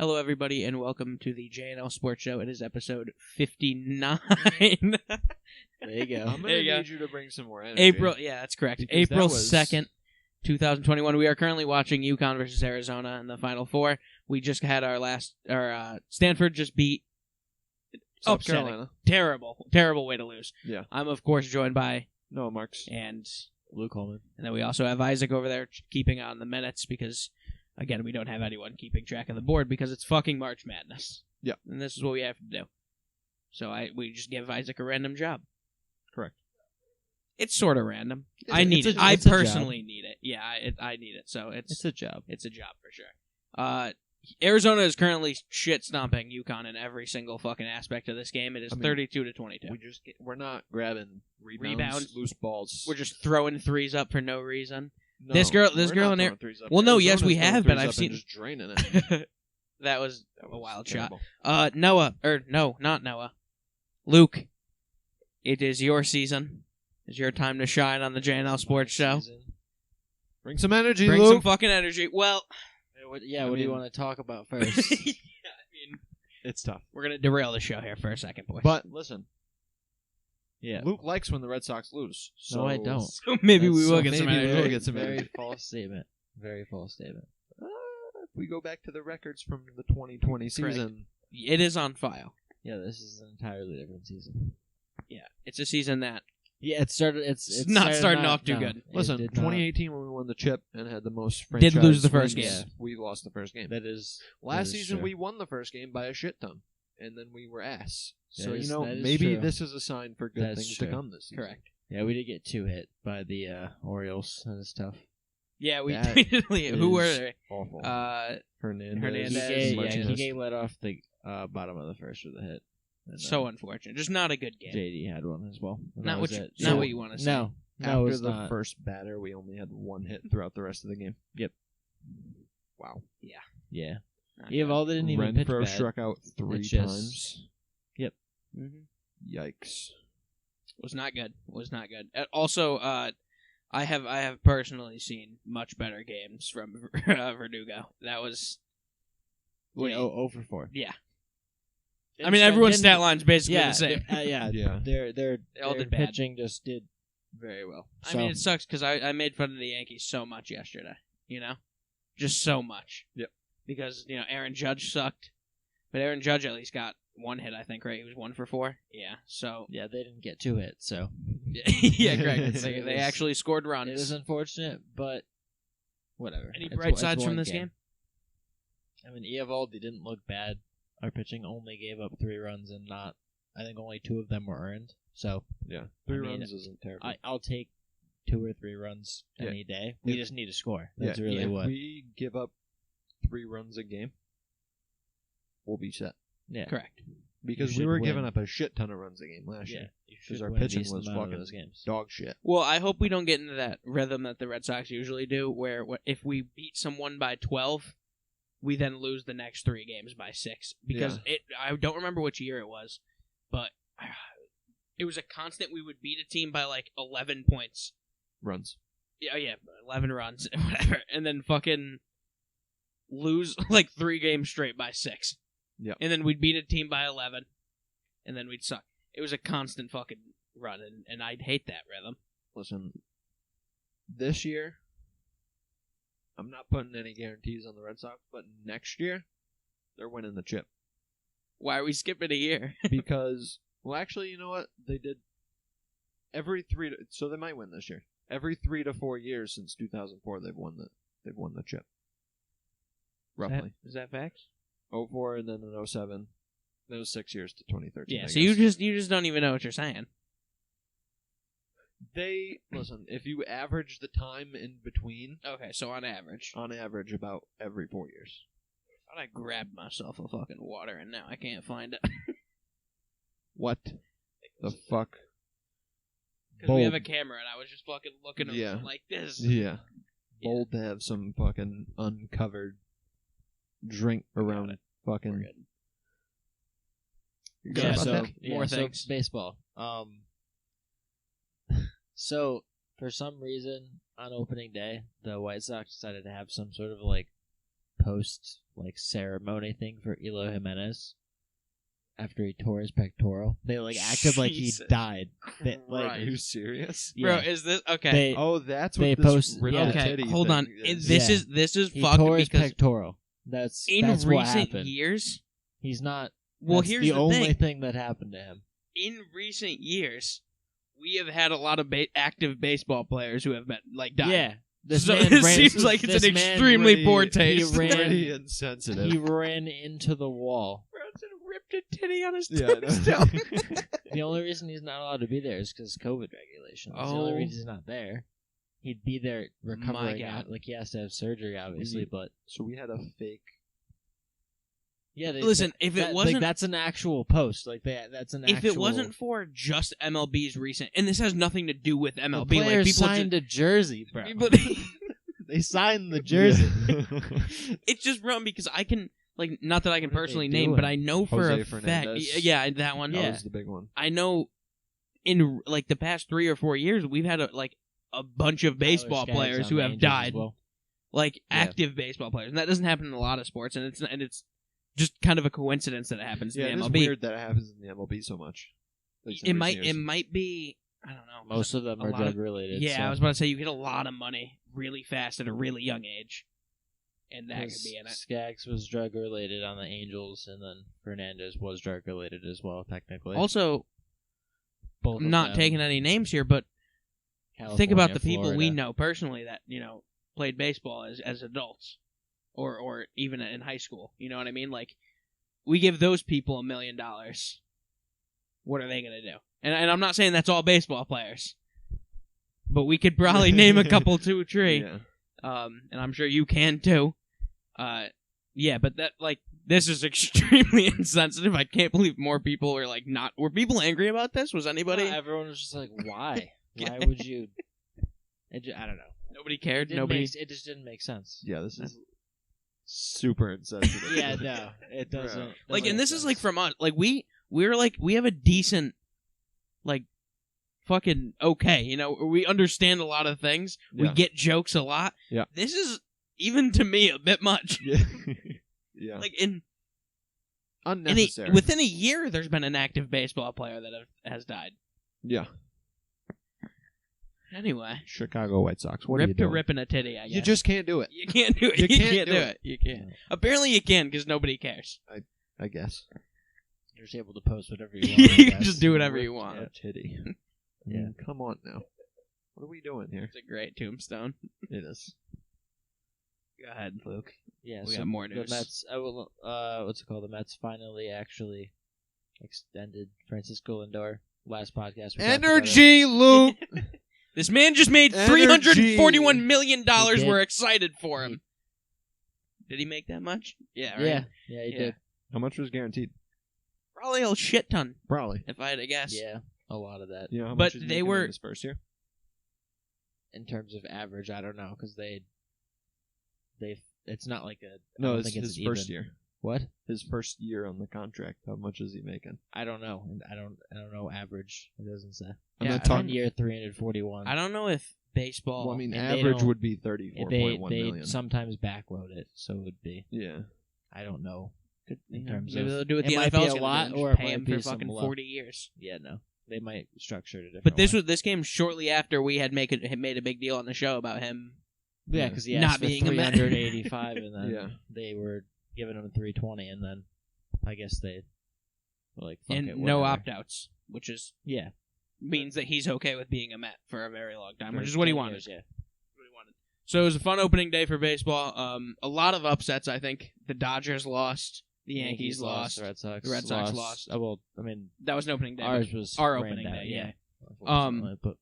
Hello, everybody, and welcome to the J&L Sports Show. It is episode 59. There you go. I'm going to need you to bring some more energy. Yeah, that's correct. Because April that was- 2nd, 2021. We are currently watching UConn versus Arizona in the Final Four. We just had our Stanford just beat South upsetting. Carolina. Terrible way to lose. Yeah. I'm, of course, joined by Noah Marks. and Luke Holman. then we also have Isaac over there keeping on the minutes because, again, we don't have anyone keeping track of the board because it's fucking March Madness. Yeah. And this is what we have to do. So we just give Isaac a random job. Correct. It's sort of random. It's I need a- it. it's I a job. personally need it. Yeah, I need it. So It's a job. it's a job for sure. Arizona is currently shit stomping UConn in every single fucking aspect of this game. It is 32-22. We're not grabbing Rebounds. loose balls. We're just throwing threes up for no reason. No, this girl we're in not there. throwing threes up. Well, no, yes, Arizona's we throwing have, but threes I've up seen and just draining it. that was a wild shot. Terrible. Noah, no, not Noah. Luke, it is your season. It's your time to shine on the JNL Sports Show. Bring some energy, Bring Luke. some fucking energy. Well, What do you want to talk about first? It's tough. we're going to derail the show here for a second, boys. But listen, Yeah. Luke likes when the Red Sox lose. So No, I don't. So maybe we That's- will so get some maybe energy. we will get some Very energy. false statement. Very false statement. If we go back to the records from the 2020 season, It is on file. Yeah, this is an entirely different season. Yeah, it's a season that Yeah, it started. It's not started starting not- off too no, good. it listen, did not. 2018 when we won the chip and had the most Did franchise lose the first wins, game. we lost the first game. That is Last that is season true. we won the first game by a shit ton, and then we were ass. That So is- you know, that is maybe true. this is a sign for good That's things true. to come this season. correct. Yeah, we did get 2 hit by the Orioles. That is tough. Yeah, we That who were is they? Awful. Hernandez. Hernandez. He gave let off the bottom of the first with a hit. And, So unfortunate. Just not a good game. JD had one as well. And Not that what was you, it. not So- what you want to see. No, After it's the not. first batter, we only had one hit throughout the rest of the game. Yep. Wow. Yeah. Not Evaldo didn't even pitch Renfro bad. struck out 3 It's just- times. Yep. Mm-hmm. Yikes. Was not good. Was not good. Also, I have personally seen much better games from Verdugo. That was. Yeah, 0 for 4. Yeah. I mean, everyone's Didn't- stat line's basically Yeah, the same. yeah. Yeah. Their They all their did bad. pitching just did very well. I mean, it sucks because I made fun of the Yankees so much yesterday. You know, just so much. Yep. Because Aaron Judge sucked, but Aaron Judge at least got 1 hit. I think, right? He was 1 for 4. Yeah. So. yeah, they didn't get 2 hits, so Yeah, correct. They It was- actually scored it runs. is unfortunate, but whatever. Any It's- bright it's sides one from this game? I mean, Evaldo didn't look bad. Our pitching only gave up 3 runs, and I think only 2 of them were earned. So Yeah. 3 I mean, runs isn't terrible. I'll take 2 or 3 runs Yeah. any day. We Yeah. just need to score. That's Yeah. really Yeah. what. we give up 3 runs a game, we'll be set. Yeah, Correct. Because You we were should giving win. up a shit ton of runs a game last yeah. year. You 'Cause should our win a pitching decent was amount of fucking those games. Dog shit. Well, I hope we don't get into that rhythm that the Red Sox usually do, where if we beat someone by 12, we then lose the next 3 games by 6. Because I don't remember which year it was, but it was a constant. We would beat a team by like 11 points. Runs. Yeah, 11 runs, whatever, and then fucking lose like 3 games straight by 6. Yep. And then we'd beat a team by 11, and then we'd suck. It was a constant fucking run, and I'd hate that rhythm. Listen, this year, I'm not putting any guarantees on the Red Sox, but next year, they're winning the chip. Why are we skipping a year? Because, well, actually, you know what? They did every 3 so they might win this year. Every 3 to 4 years since 2004, they've won the chip. Roughly. Is that facts? 04 and then in 07. That was 6 years to 2013. Yeah, I so guess. you just don't even know what you're saying. They listen. If you average the time in between, Okay, so on average. on average, about every 4 years. I thought I grabbed myself a fucking water, and now I can't find it. What the fuck? Because we have a Bold. camera, and I was just fucking looking at Yeah. it like this. Yeah, bold to have some fucking uncovered drink around it. fucking. We're good. You Yeah, got about so- that? More so things. baseball. So for some reason on opening day, the White Sox decided to have some sort of like post ceremony thing for Eloy Jimenez after he tore his pectoral. They acted like he died. Are you serious? Bro, is this okay? That's they what this posted. ripped okay, titty hold thing on. is. This is he fucked tore his because pectoral. That's what recent happened. years. He's not. Well, that's here's the the only thing. thing that happened to him. In recent years, we have had a lot of active baseball players who have been died. Yeah. This So man it ran, seems like it's this an man extremely poor he taste. ran- Pretty insensitive. He ran into the wall. Bronson ripped a titty on his Yeah, I know. tombstone. The only reason he's not allowed to be there is because COVID regulations. The only Oh. reason he's not there. He'd be there recovering God. out. He has to have surgery, obviously, but... So we had a fake. Yeah, Listen, if it wasn't... that's an actual post. That's an if actual... it wasn't for just MLB's recent... And this has nothing to do with The MLB. players people signed a jersey, bro. People, They signed the jersey. it's just wrong because I can... not that I can What are they personally name, doing? but I know for Jose a fact... Fernandez. Yeah, that one. That Yeah. was the big one. I know in the past 3 or 4 years, we've had a bunch of baseball Tyler Skaggs players on who the have Angels as died. well. Active baseball players. And that doesn't happen in a lot of sports, and it's just kind of a coincidence that it happens Yeah, in it the is MLB. weird that it happens in the MLB so much. At least in recent It years. might be, I don't know. Most of them A are lot of- drug related. Yeah, so. I was about to say you get a lot of money really fast at a really young age. And that could Because be in it. Skaggs was drug related on the Angels, and then Fernandez was drug related as well, technically. Also, Both I'm of not them, taking any names here, but California, think about the people we Florida. know personally that, played baseball as adults. Or even in high school. You know what I mean? We give those people $1 million. What are they going to do? And I'm not saying that's all baseball players. But we could probably name a couple, 2 or 3. Yeah. And I'm sure you can too. Yeah, but that this is extremely insensitive. I can't believe more people were not. Were people angry about this? Was anybody? No, everyone was just like, why? Yeah. Why would you? I don't know. Nobody cared. It Nobody. it just didn't make sense. Yeah, this is super insensitive. Yeah, no, it doesn't. And this is from us. We have a decent, fucking okay. We understand a lot of things. We Yeah. get jokes a lot. Yeah. This is even to me a bit much. Yeah. Yeah. Unnecessary. Within a year, there's been an active baseball player that has died. Yeah. Anyway, Chicago White Sox. What are you rip to doing? ripping a titty. I guess You just can't do it. you can't do it. You You can't can't do do it. it. You can't. Apparently, you can because nobody cares. I guess. You're just able to post whatever you want. You I can guess. just do whatever you Ripped want. a titty. Yeah. Come on now. What are we doing here? It's a great tombstone. It is. Go ahead, Luke. Yeah, We so got more news. The Mets, what's it called? The Mets finally actually extended Francisco Lindor. Last podcast. We talked about it. Energy, Luke. This man just made Energy. $341 million. He did. We're excited for him. Did he make that much? Yeah, right? Yeah, he Yeah. did. How much was guaranteed? Probably a shit ton, Probably. if I had to guess. Yeah, a lot of that. You know how But much he's they making were- in his first year? In terms of average, I don't know because they. It's not like a. I No, don't it's think his it's first even. year. What? His first year on the contract. How much is he making? I don't know. I don't know average. It doesn't say. I'm Yeah, not I don't- 10 year 341. I don't know if baseball... Well, I mean, And they average don't- would be 34.1 they million. sometimes backload it, so it would be. Yeah. I don't know. In maybe terms of they'll do what it the might NFL's be a gonna lot, do and or just it pay might him be for some fucking low. 40 years. Yeah, no, they might structure it a different. But way. this came shortly after we had made a big deal on the show about him. Yeah, because he Not asked for being a Met. 385, and then Yeah. they were giving him 320, and then I guess they were like, fuck And it, no whatever. opt-outs, which is Yeah, means that he's okay with being a Met for a very long time, for which is what he 10 wanted. years, yeah. What he wanted. So it was a fun opening day for baseball. A lot of upsets, I think. The Dodgers lost. The Yankees lost. The Red Sox. The Red Sox lost. Oh, well, I mean, That was an opening day. ours was our ran opening down, day, yeah. unfortunately, but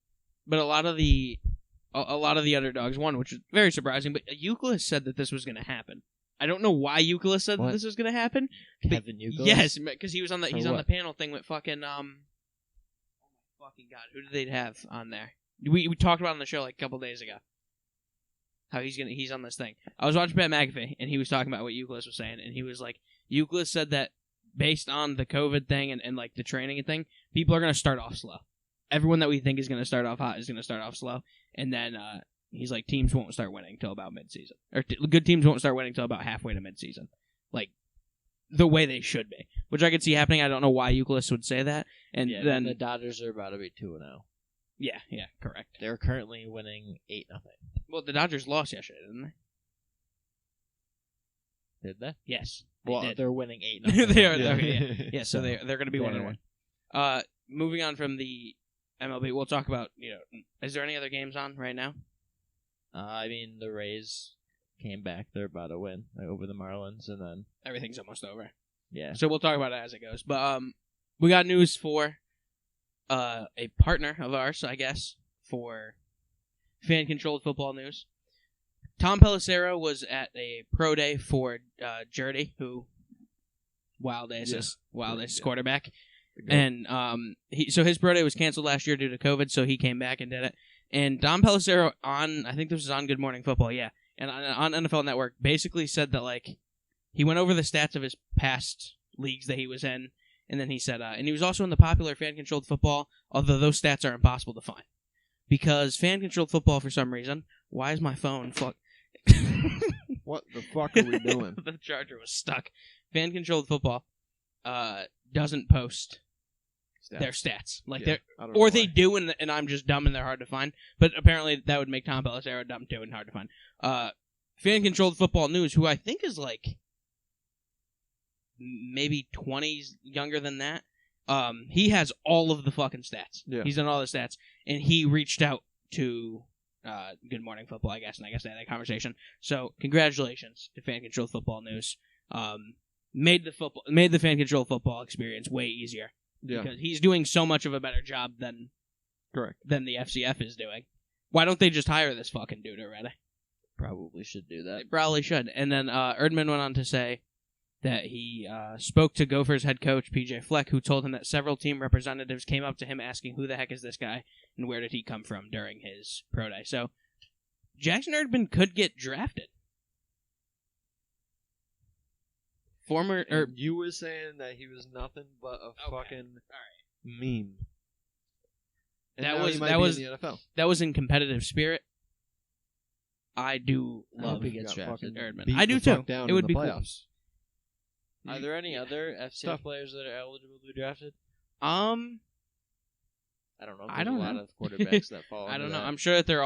But a lot of the underdogs won, which is very surprising. But Euclid said that this was going to happen. I don't know why Euclid said What? that this was going to happen. Kevin Youkilis? Yes, because he was on the For the what? panel thing with fucking oh my fucking god, who did they have on there? We talked about it on the show like a couple days ago. How he's on this thing. I was watching Pat McAfee and he was talking about what Euclid was saying, and he was like, Euclid said that based on the COVID thing and like the training and thing, people are going to start off slow. Everyone that we think is going to start off hot is going to start off slow, and then he's like, teams won't start winning till about midseason, or good teams won't start winning till about halfway to midseason, like the way they should be, which I could see happening. I don't know why Euclid would say that, and then the Dodgers are about to be 2-0. Yeah, correct. They're currently winning 8-0. Well, the Dodgers lost yesterday, didn't they? Did they? Yes. They're winning 8-0. They are. Yeah. Okay, yeah. So they're going to be 1-1. Moving on from the MLB, we'll talk about, is there any other games on right now? I mean, the Rays came back. They're about to win over the Marlins, and then Everything's almost over. yeah. So we'll talk about it as it goes. But we got news for a partner of ours, I guess, for fan-controlled football news. Tom Pelissero was at a pro day for Jerdy, who Wild Aces quarterback. And so his pro day was canceled last year due to COVID, so he came back and did it. And Tom Pelissero I think this was on Good Morning Football, yeah, and on NFL Network, basically said that, like, he went over the stats of his past leagues that he was in, and then he said, and he was also in the popular fan-controlled football, although those stats are impossible to find. Because fan-controlled football, for some reason, why is my phone What the fuck are we doing? The charger was stuck. Fan-controlled football doesn't post their stats. Like Yeah, or they do, and I'm just dumb and they're hard to find. But apparently that would make Tom Pelissero dumb too and hard to find. Fan-controlled football news, who I think is like maybe 20s younger than that. He has all of the fucking stats. Yeah. He's done all the stats, and he reached out to Good Morning Football, I guess, and I guess they had that conversation. So congratulations to Fan-controlled football news. Made the fan-controlled football experience way easier. Yeah. Because he's doing so much of a better job than the FCF is doing. Why don't they just hire this fucking dude already? Probably should do that. They probably should. And then Erdman went on to say that he spoke to Gophers head coach PJ Fleck, who told him that several team representatives came up to him asking who the heck is this guy and where did he come from during his pro day. So Jackson Erdman could get drafted. You were saying that he was nothing but a fucking meme. And that now was he might that be was in the NFL. That was in competitive spirit. I do love he gets drafted. Erdman. I do too. It would be playoffs. Cool. Are there any other FCF players that are eligible to be drafted? I don't know. I don't There's a lot know. of quarterbacks that fall. I don't under know. that. I'm sure that they're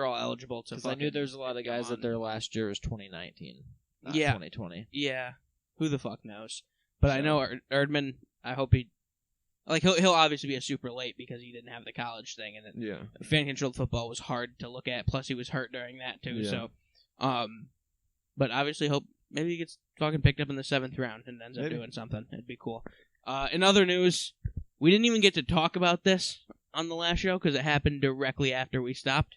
all eligible to. Because I knew there's a lot of guys that their last year was 2019, not 2020. Yeah. Who the fuck knows? But I know Erdman. I hope he'll obviously be a super late because he didn't have the college thing, and fan-controlled football was hard to look at. Plus, he was hurt during that too. Yeah. So, but obviously, hope maybe he gets fucking picked up in the 7th round and ends up doing something. It'd be cool. In other news, we didn't even get to talk about this on the last show because it happened directly after we stopped.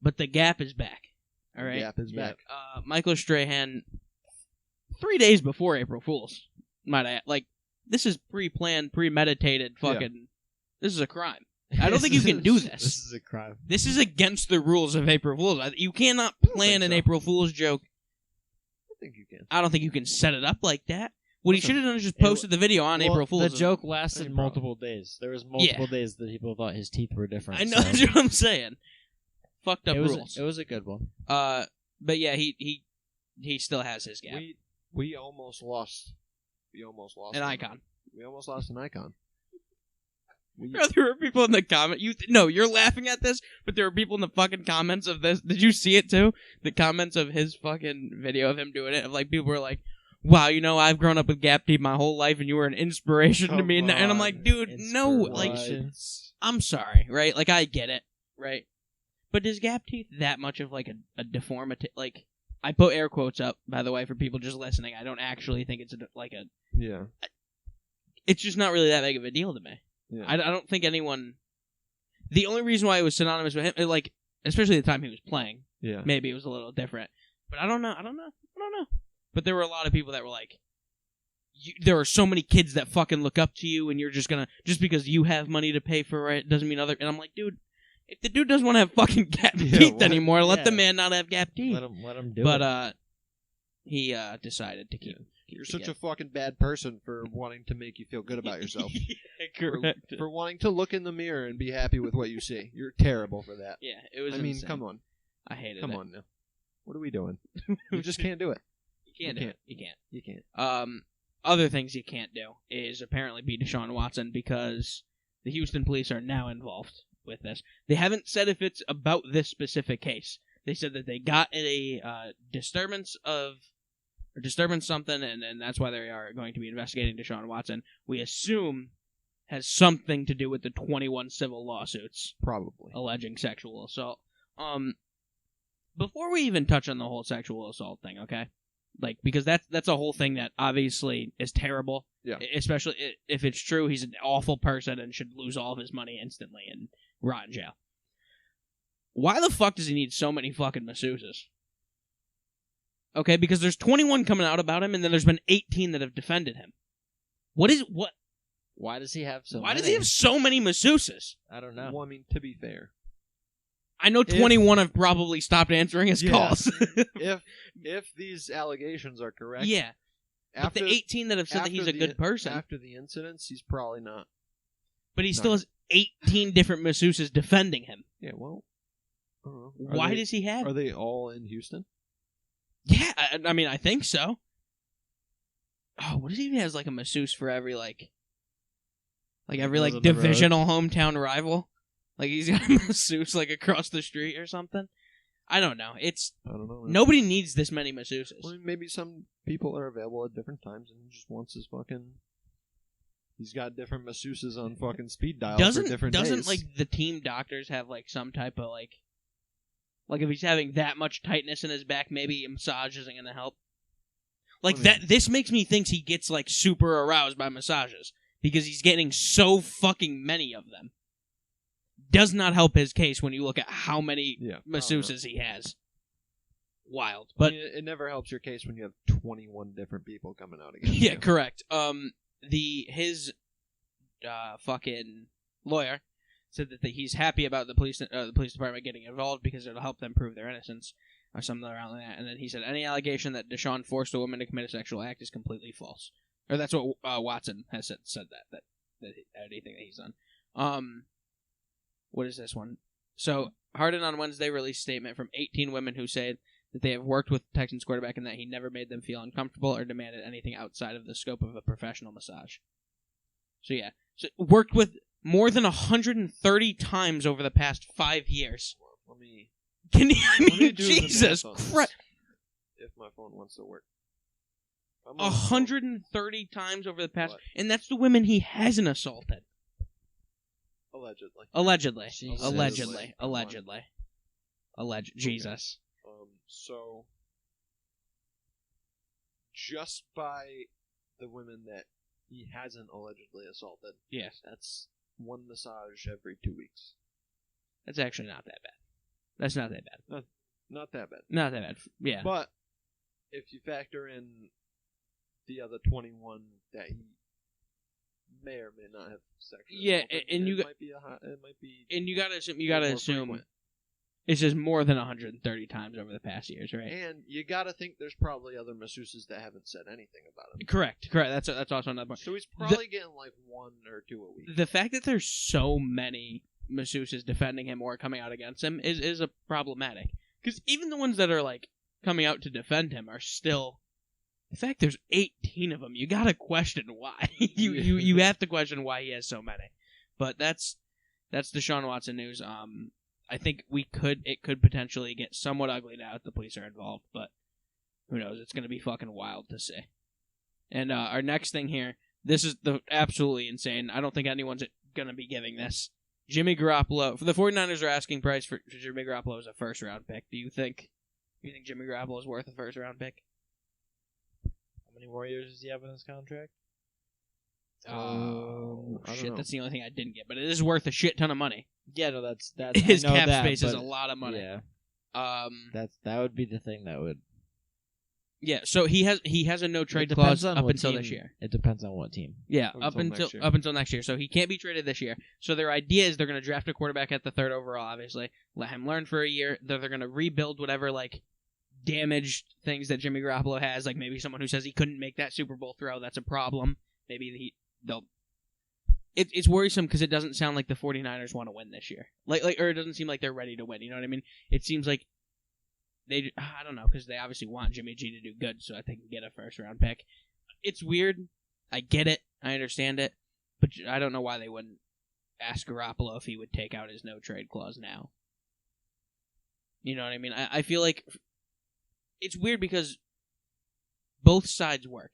But the Gap is back. All right, The Gap is back. Michael Strahan. 3 days before April Fool's, might I add. Like, this is pre-planned, premeditated fucking... This is a crime. I don't think you can do this. This is a crime. This is against the rules of April Fool's. You cannot plan an April Fool's joke. I think you can. I don't think you can set it up like that. What he should have done is just posted the video on April Fool's. The joke lasted multiple days. There was multiple days that people thought his teeth were different. I know, that's what I'm saying. Fucked up rules. It was a good one. But yeah, he still has his Gap. We almost lost. An icon. We almost lost an icon. There were people in the comment. You're laughing at this, but there were people in the fucking comments of this. Did you see it too? The comments of his fucking video of him doing it. Of like people were like, "Wow, I've grown up with Gap Teeth my whole life, and you were an inspiration to me." And I'm like, dude, no, like, I'm sorry, right? Like, I get it, right? But is Gap Teeth that much of like a deformity? Like, I put air quotes up, by the way, for people just listening. I don't actually think it's it's just not really that big of a deal to me. Yeah. I don't think anyone... The only reason why it was synonymous with him, like, especially the time he was playing, maybe it was a little different. But I don't know. But there were a lot of people that were like, there are so many kids that fucking look up to you, and you're just gonna... Just because you have money to pay for it doesn't mean other... And I'm like, dude... If the dude doesn't want to have fucking Gap teeth anymore, let the man not have Gap teeth. Let him do it. But he decided to keep You're such a fucking bad person for wanting to make you feel good about yourself. Yeah, correct. For wanting to look in the mirror and be happy with what you see. You're terrible for that. Yeah, it was. I mean, insane. come on. I hated it. Come on now. What are we doing? You just can't do it. You can't do it. You can't. You can't. Other things you can't do is apparently be Deshaun Watson because the Houston police are now involved with this. They haven't said if it's about this specific case. They said that they got a disturbance something, and that's why they are going to be investigating Deshaun Watson. We assume has something to do with the 21 civil lawsuits. Probably. Alleging sexual assault. Before we even touch on the whole sexual assault thing, okay? Like, because that's a whole thing that obviously is terrible. Yeah. Especially if it's true, he's an awful person and should lose all of his money instantly and rot in jail. Why the fuck does he need so many fucking masseuses? Okay, because there's 21 coming out about him, and then there's been 18 that have defended him. What? Why does he have so Why many? does he have so many masseuses? I don't know. Well, I mean, to be fair. I know 21 have probably stopped answering his calls. if these allegations are correct. Yeah. But the 18 that have said that he's a good person. After the incidents, he's probably not. But he still has 18 different masseuses defending him. Yeah, well. Why does he have? Are they all in Houston? Yeah, I mean, I think so. Oh, what does he even has like a masseuse for every every divisional hometown rival? Like he's got a masseuse like across the street or something. I don't know. I don't know. Nobody needs this many masseuses. Well, maybe some people are available at different times and he just wants his fucking. He's got different masseuses on fucking speed dial for different days. Doesn't like the team doctors have like some type of like if he's having that much tightness in his back, maybe a massage isn't going to help. Like this makes me think he gets like super aroused by massages because he's getting so fucking many of them. Does not help his case when you look at how many masseuses he has. Wild, but I mean, it never helps your case when you have 21 different people coming out against yeah, you. correct. His fucking lawyer said that he's happy about the police department getting involved because it'll help them prove their innocence or something around that. And then he said any allegation that Deshaun forced a woman to commit a sexual act is completely false. Or that's what Watson has said that anything that he's done. What is this one? So Harden on Wednesday released a statement from 18 women who said that they have worked with the Texans quarterback and that he never made them feel uncomfortable or demanded anything outside of the scope of a professional massage. So yeah, worked with more than 130 times over the past 5 years. Let me. Can you? I let me mean, do the Jesus math on this, Christ! If my phone wants to work. 130 times over the past, What? and that's the women he hasn't assaulted. Allegedly. Jesus. So, just by the women that he hasn't allegedly assaulted, Yes. that's one massage every 2 weeks. That's actually not that bad. That's not that bad. Not that bad. Not that bad. Yeah. But if you factor in the other 21 that he may or may not have sexually assaulted, and you it might be. And you gotta assume it's just more than 130 times over the past years, right? And you gotta think there's probably other masseuses that haven't said anything about him. Correct. That's also another point. So he's probably getting like 1 or 2 a week. The fact that there's so many masseuses defending him or coming out against him is a problematic. Because even the ones that are like coming out to defend him are still. In fact, there's 18 of them. You gotta question why. you have to question why he has so many. But that's Deshaun Watson news. I think it could potentially get somewhat ugly now that the police are involved, but who knows? It's gonna be fucking wild to see. And our next thing here, this is absolutely insane. I don't think anyone's gonna be giving this. Jimmy Garoppolo, for the 49ers are asking price for Jimmy Garoppolo as a first round pick. Do you think Jimmy Garoppolo is worth a first round pick? How many more years does he have in his contract? Oh I don't shit! know. That's the only thing I didn't get, but it is worth a shit ton of money. Yeah, no, that's His I know cap that, space is but a lot of money. Yeah, that would be the thing that would. Yeah, so he has a no trade It depends clause on up what until team. this year. It depends on what team. Yeah, Up until next year. So he can't be traded this year. So their idea is they're going to draft a quarterback at the 3rd overall. Obviously, let him learn for a year. They're going to rebuild whatever like damaged things that Jimmy Garoppolo has, like maybe someone who says he couldn't make that Super Bowl throw, that's a problem. Maybe they'll... It's worrisome because it doesn't sound like the 49ers want to win this year. Or it doesn't seem like they're ready to win, you know what I mean? It seems like I don't know, because they obviously want Jimmy G to do good so that they can get a first-round pick. It's weird. I get it. I understand it. But I don't know why they wouldn't ask Garoppolo if he would take out his no-trade clause now. You know what I mean? I feel like it's weird because both sides work.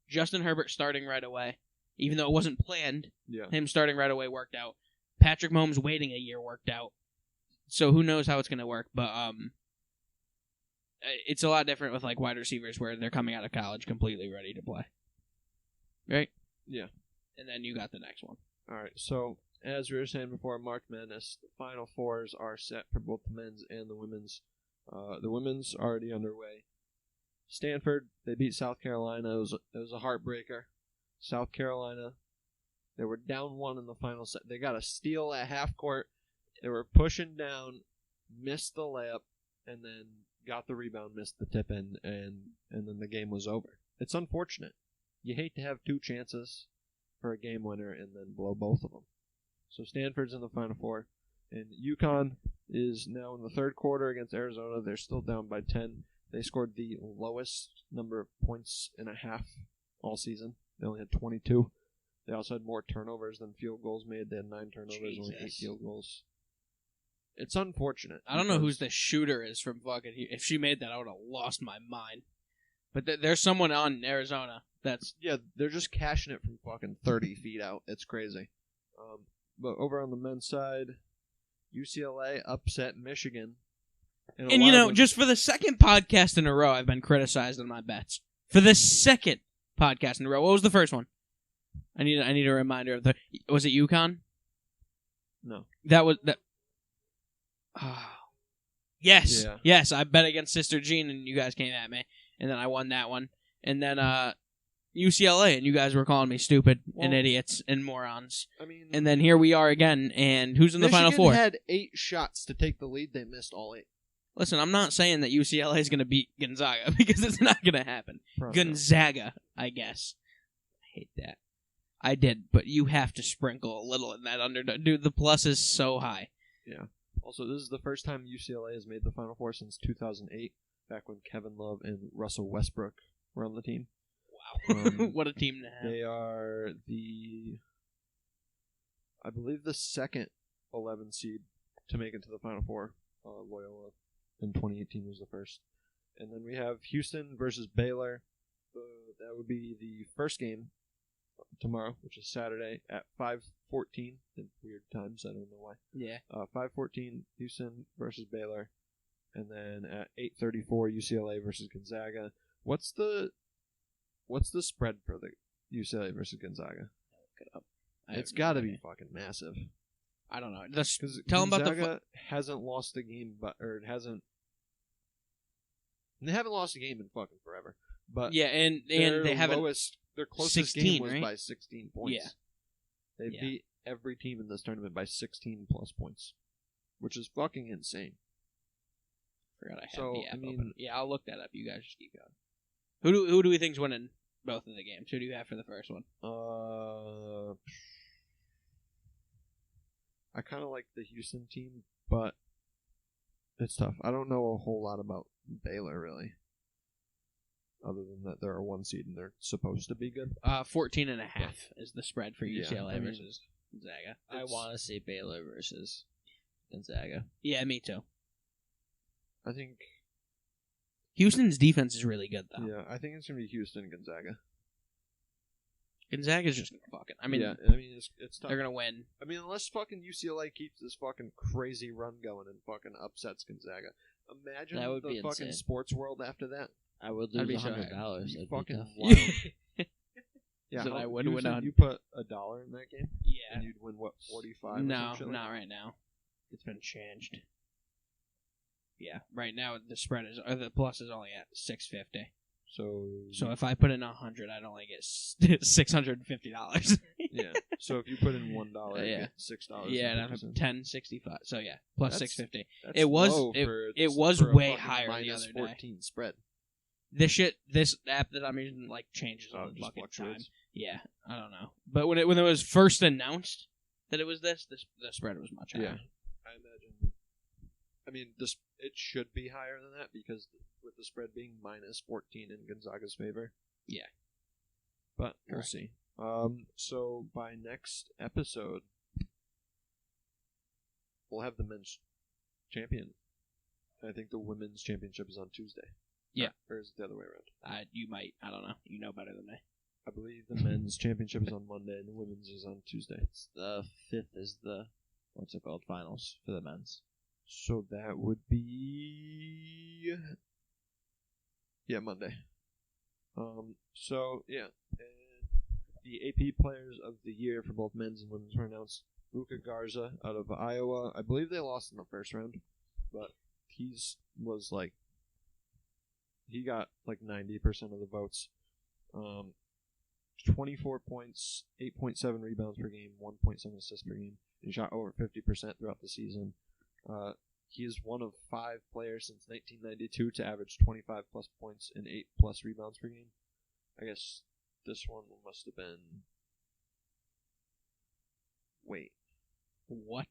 Justin Herbert starting right away, even though it wasn't planned, him starting right away worked out. Patrick Mahomes waiting a year worked out. So who knows how it's going to work, but it's a lot different with like wide receivers where they're coming out of college completely ready to play. Right? Yeah. And then you got the next one. All right. So, as we were saying before, March Madness, the Final Fours are set for both the men's and the women's. The women's already underway. Stanford, they beat South Carolina. It was a heartbreaker. South Carolina, they were down 1 in the final set. They got a steal at half court. They were pushing down, missed the layup, and then got the rebound, missed the tip in, and then the game was over. It's unfortunate. You hate to have 2 chances for a game winner and then blow both of them. So Stanford's in the Final Four, and UConn is now in the third quarter against Arizona. They're still down by 10. They scored the lowest number of points and a half all season. They only had 22. They also had more turnovers than field goals made. They had 9 turnovers, only 8 field goals. It's unfortunate. I don't know who the shooter is from fucking here. If she made that, I would have lost my mind. But there's someone on Arizona that's... Yeah, they're just cashing it from fucking 30 feet out. It's crazy. But over on the men's side, UCLA upset Michigan. And you know, just for the second podcast in a row, I've been criticized on my bets. For the second podcast in a row. What was the first one? I need a reminder of the... Was it UConn? No. That was... that. Oh. Yes. Yeah. Yes, I bet against Sister Jean and you guys came at me. And then I won that one. And then UCLA and you guys were calling me stupid and idiots and morons. I mean... And then here we are again, and who's in the Final Four? Michigan had 8 shots to take the lead. They missed all 8. Listen, I'm not saying that UCLA is going to beat Gonzaga because it's not going to happen. Probably Gonzaga, I guess. I hate that. I did, but you have to sprinkle a little in that underdog. Dude, the plus is so high. Yeah. Also, this is the first time UCLA has made the Final Four since 2008, back when Kevin Love and Russell Westbrook were on the team. Wow. What a team to have. They are I believe the second 11 seed to make it to the Final Four. Loyola in 2018 was the first. And then we have Houston versus Baylor. That would be the first game tomorrow, which is Saturday at 5:14. In weird times, I don't know why. Yeah. 5:14 Houston versus Baylor, and then at 8:34 UCLA versus Gonzaga. What's the spread for the UCLA versus Gonzaga? Look it up. It's got to be fucking massive. I don't know. Tell them about the hasn't lost a game, they haven't lost a game in fucking forever. But yeah, and they haven't. Their closest 16, game was right? by 16 points. Yeah. They beat every team in this tournament by 16 plus points, which is fucking insane. Forgot I had So, the app I mean, open. Yeah, I'll look that up. You guys just keep going. Who do we think's winning both of the games? Who do you have for the first one? I kind of like the Houston team, but it's tough. I don't know a whole lot about Baylor, really. Other than that, they're a 1 seed and they're supposed to be good. 14.5 is the spread for UCLA versus Gonzaga. I want to see Baylor versus Gonzaga. Yeah, me too. I think Houston's defense is really good, though. Yeah, I think it's gonna be Houston Gonzaga. Gonzaga's just gonna fucking. I mean, it's tough. They're gonna win. I mean, unless fucking UCLA keeps this fucking crazy run going and fucking upsets Gonzaga. Imagine that would the be fucking insane. Sports world after that. I would That'd lose be $100. That'd be That'd fucking be tough. wild. Yeah, So I would you win said on. you put $1 in that game, Yeah. and you'd win what 45? No, or some shit like not right now. It's been changed. Yeah, right now the spread is, or the plus is only at 650. So if I put in 100, I'd only get $650. Yeah. So if you put in $1, you Yeah. get $6. Yeah, and $10.65. So yeah, plus That's- $6.50. That's It was- low it- for, it was for a way fucking higher the minus other day. 14 spread. This app that I'm using like changes all the just fucking time. fluctuates. Yeah, I don't know. But when it was first announced that it was the spread was much higher. Yeah, I imagine. I mean, it should be higher than that because with the spread being minus 14 in Gonzaga's favor. Yeah. But we'll Correct. see. So by next episode, we'll have the men's champion. I think the women's championship is on Tuesday. Yeah. Or is it the other way around? You might. I don't know. You know better than me. I believe the men's championship is on Monday and the women's is on Tuesday. The 5th is the finals for the men's. So that would be Monday. So yeah, and the AP players of the year for both men's and women's were announced. Luka Garza out of Iowa. I believe they lost in the first round, but he got like 90% of the votes. 24 points, 8.7 rebounds per game, 1.7 assists per game. He shot over 50% throughout the season. He is one of 5 players since 1992 to average 25 plus points and 8 plus rebounds per game. I guess this one must have been. Wait. What?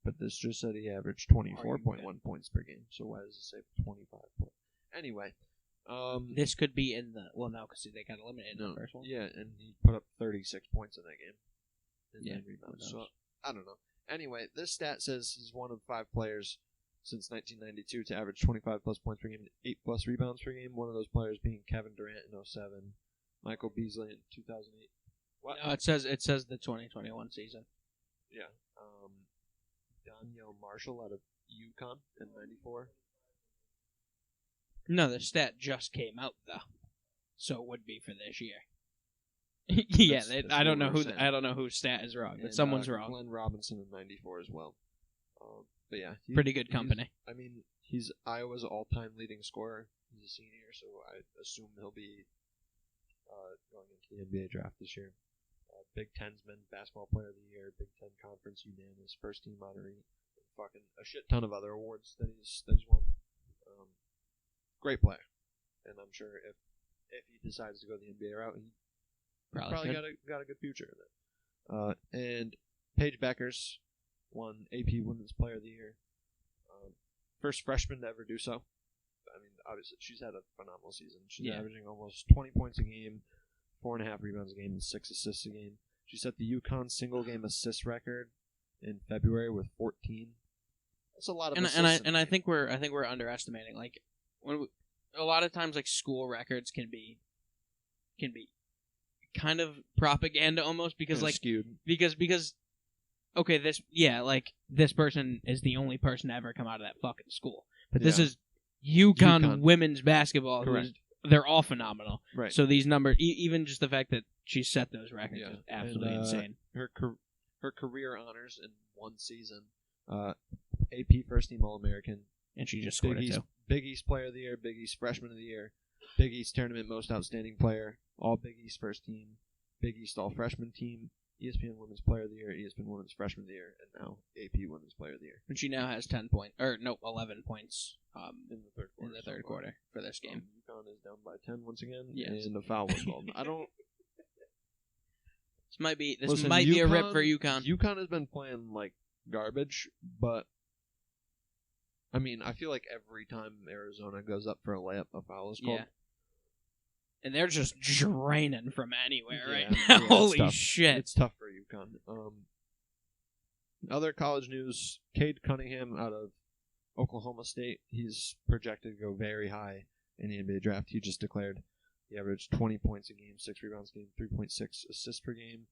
But this just said he averaged 24.1 points per game. So why does it say 25 points? Anyway. This could be in the... Well, no, because they got eliminated in the first one. Yeah, and he put up 36 points in that game. And Yeah, 9 rebounds. So, I don't know. Anyway, this stat says he's one of 5 players since 1992 to average 25 plus points per game and 8 plus rebounds per game. One of those players being Kevin Durant in 2007, Michael Beasley in 2008. What? No, it says the 2021 season. Yeah. Danielle Marshall out of UConn in 94. No, the stat just came out though, so it would be for this year. Yeah, That's I don't know what we're saying. I don't know whose stat is wrong, but And, someone's wrong. Glenn Robinson in 94 as well. But yeah. Pretty good company. He's Iowa's all-time leading scorer. He's a senior, so I assume he'll be going into the NBA draft this year. Big Ten's men's basketball player of the year, Big Ten Conference unanimous, first team honoree, and fucking a shit ton of other awards that he's won. Great player, and I'm sure if he decides to go the NBA route, he probably got a good future in it. And Paige Beckers won AP Women's Player of the Year. First freshman to ever do so. I mean, obviously, she's had a phenomenal season. She's averaging almost 20 points a game, 4.5 rebounds a game, and 6 assists a game. She set the UConn single game assist record in February with 14. That's a lot of assists. And I think we're underestimating a lot of times like school records can be kind of propaganda almost because Kinda like skewed. because okay, this person is the only person to ever come out of that fucking school. But this is UConn women's basketball. Correct. They're all phenomenal. Right. So these numbers, even just the fact that she set those records is absolutely insane. Her career honors in one season. AP First Team All-American. And she just scored it too. Big East Player of the Year, Big East Freshman of the Year, Big East Tournament Most Outstanding Player, All Big East First Team, Big East All Freshman Team, ESPN Women's Player of the Year, ESPN Women's Freshman of the Year, and now AP Women's Player of the Year. And she now has 11 points in the third quarter for this game. UConn is down by 10 once again, Yes. and a foul was called. This might be Listen, a rip for UConn. UConn has been playing like garbage, but I mean, I feel like every time Arizona goes up for a layup, a foul is called. Yeah. And they're just draining from anywhere right Yeah, now. it's Holy tough. shit. It's tough for UConn. Other college news, Cade Cunningham out of Oklahoma State. He's projected to go very high in the NBA draft. He just declared he averaged 20 points a game, 6 rebounds a game, 3.6 assists per game.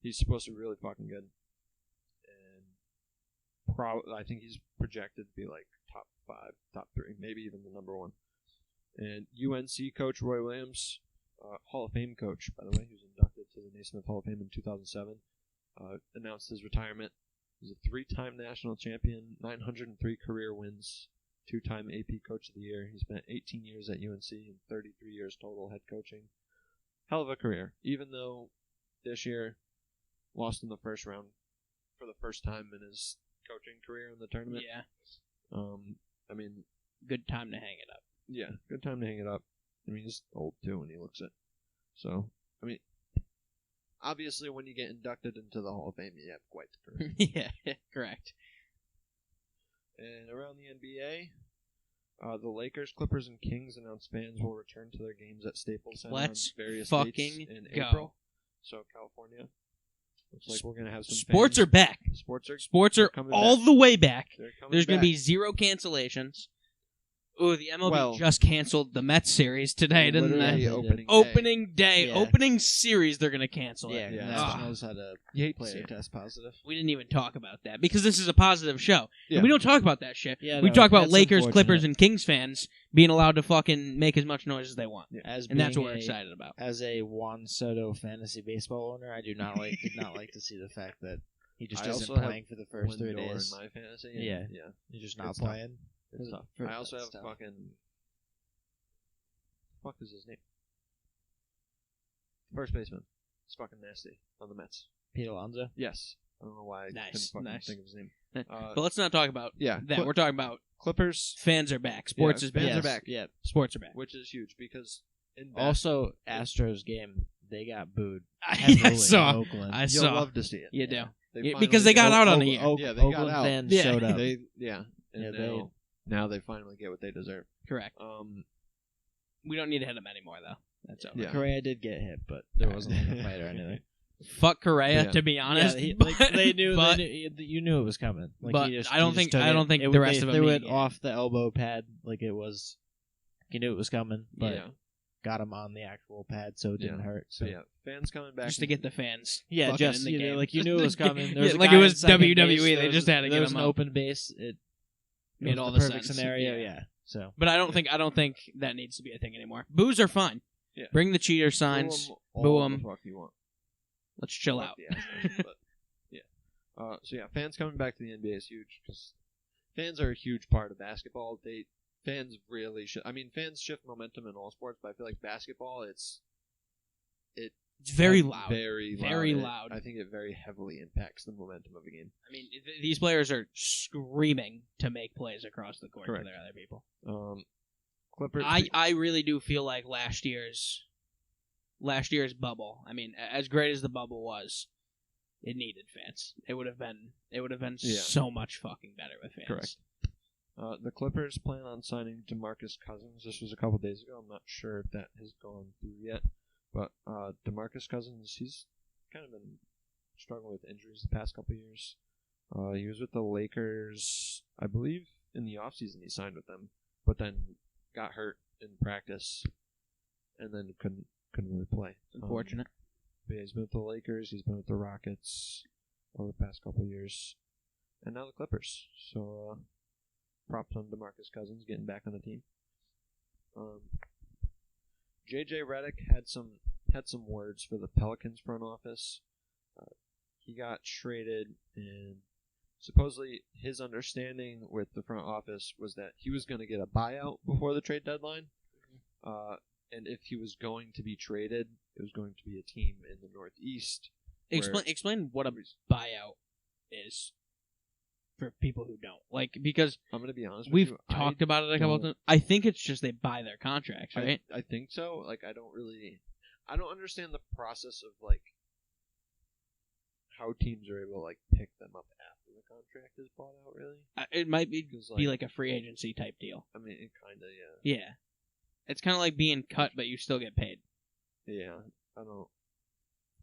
He's supposed to be really fucking good. I think he's projected to be like top 5, top 3, maybe even the number 1. And UNC coach Roy Williams, Hall of Fame coach, by the way, who's inducted to the Naismith Hall of Fame in 2007, announced his retirement. He's a 3-time national champion, 903 career wins, 2-time AP Coach of the Year. He spent 18 years at UNC and 33 years total head coaching. Hell of a career, even though this year, lost in the first round for the first time in his coaching career in the tournament. Yeah. I mean, Good time to hang it up. yeah, good time to hang it up. I mean, he's old too when he looks it. So, I mean, obviously when you get inducted into the Hall of Fame, you have quite the career. Yeah, correct. And around the NBA, the Lakers, Clippers, and Kings announced fans will return to their games at Staples Center Let's on various fucking dates in go. April. So, California. Looks like we're going to have some Sports fans. are back. Sports are coming all back. the way back. They're coming There's going back. to be 0 cancellations. Ooh, the MLB Well, just canceled the Mets series today, didn't literally they? opening day. Opening series, they're going to cancel Yeah, it. Yeah. Nationals had a You hate to player see it. test positive. We didn't even talk about that because this is a positive show. Yeah. And we don't talk about that shit. Yeah, We no, talk about that's Lakers, unfortunate. Clippers, and Kings fans being allowed to fucking make as much noise as they want. As And that's being what we're excited about. As a Juan Soto fantasy baseball owner, I did not like to see the fact that he just I isn't also have playing for the first 3 Lindor days. in my fantasy. Yeah. Yeah. He's just It's not tough. playing. It's tough. For- I also have that's tough. fucking. Fuck is his name? First baseman. It's fucking nasty on the Mets. Pete Alonso. Yes. I don't know why I Nice, couldn't fucking nice. think of his name. But let's not talk about Yeah. that. We're talking about Clippers, fans are back. Sports is back. fans are back. Yeah. Sports are back. which is huge because in Also, Astros game, they got booed. I heavily saw. in Oakland. I you'll saw. love to see it. You do. Yeah. Yeah, because they got out on the air. Yeah, they got Oakland out. fans Yeah. showed up. And Yeah, now they finally get what they deserve. Correct. We don't need to hit them anymore, though. That's over. Yeah. Correa did get hit, but there wasn't like a fight or anything. Fuck Correa, Yeah. to be honest. Yeah, but, they knew, but you knew it was coming. Like, but he just, I don't he just think- took I it. don't think It- the rest they of them threw needed it it. off the elbow pad like it was. You knew it was coming, but Yeah. got him on the actual pad, so it didn't Yeah. hurt. So yeah, fans coming back just to get the fans. Yeah, fucking just in the you know, game. like you knew it was coming. There was Yeah, a like guy it was in second WWE, base, they there just was- had to get there was him an up. open base. It Made was all the the perfect sense. scenario. Yeah. Yeah. So But I don't think that needs to be a thing anymore. Boos are fine. Yeah. Bring the cheater signs. Boo 'em. Fuck you want. Let's chill Fuck out. the Astros, but, yeah. So yeah, fans coming back to the NBA is huge because fans are a huge part of basketball. Fans really should. I mean, fans shift momentum in all sports, but I feel like basketball, it's very loud. very loud. loud. I think it very heavily impacts the momentum of a game. I mean, these players are screaming to make plays across the court Correct. for their other people. Clippers. I really do feel like last year's bubble. I mean, as great as the bubble was, it needed fans. It would have been Yeah. so much fucking better with fans. Correct. The Clippers plan on signing DeMarcus Cousins. This was a couple days ago. I'm not sure if that has gone through yet. But DeMarcus Cousins, he's kind of been struggling with injuries the past couple years. He was with the Lakers, I believe, in the offseason he signed with them, but then got hurt in practice and then couldn't really play. Unfortunate. But yeah, he's been with the Lakers, he's been with the Rockets over the past couple years, and now the Clippers. So props on DeMarcus Cousins getting back on the team. JJ Redick had some words for the Pelicans front office. He got traded, and supposedly his understanding with the front office was that he was going to get a buyout before the trade deadline. And if he was going to be traded, it was going to be a team in the Northeast. Explain what a buyout is for people who don't. Like, because I'm going to be honest with we've you. talked about it a couple of don't- times. I think it's just they buy their contracts, right? I think so. Like, I don't understand the process of, like, how teams are able to, like, pick them up after the contract is bought out, really. It might be 'Cause, like a free agency type deal. I mean, it kind of, yeah. Yeah. It's kind of like being cut, but you still get paid. Yeah, I don't.